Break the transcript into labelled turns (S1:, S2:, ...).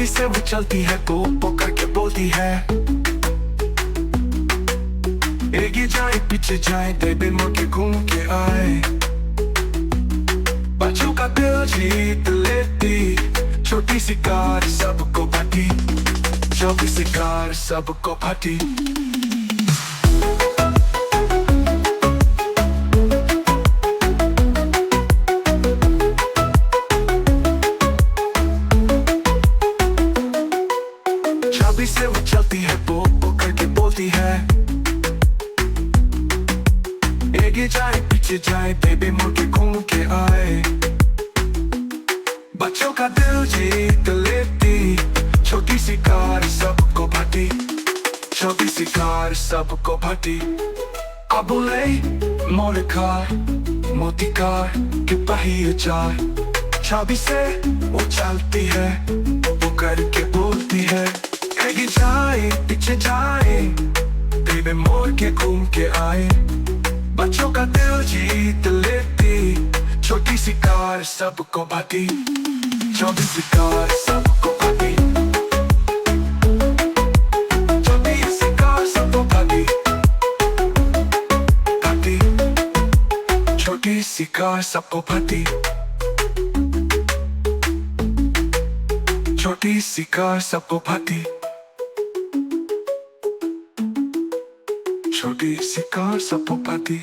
S1: चाबी से वो चलती है, पो करके बोलती है। आगे जाए पीछे जाए, बेबी मुड़ के घूम के आए। बच्चों का दिल जीत लेती, छोटी सी कार सबको भाती, छोटी सी कार सबको भाती। चाबी से वो चलती है, पो करके बोलती है। आगे जाए पीछे जाए, बेबी मुड़ के घूम के आए। बच्चों का दिल जीत लेती, छोटी सी कार सबको भाती, छोटी सी कार सबको भाती। अबुले मोड़ कार, मोती कार के पहिए चार। चाबी से वो चलती है, वो करके बोलती है। आगे जाए पीछे जाए, बेबी मोड़ के घूम के आए। बच्चों का दिल जीत लेती, छोटी सी कार सबको भाती, छोटी सी कार सबको भाती, छोटी सी कार सबको भाती, भाती, छोटी सी कार सबको भाती, छोटी सी कार सबको भाती, छोटी सी कार सबको भाती।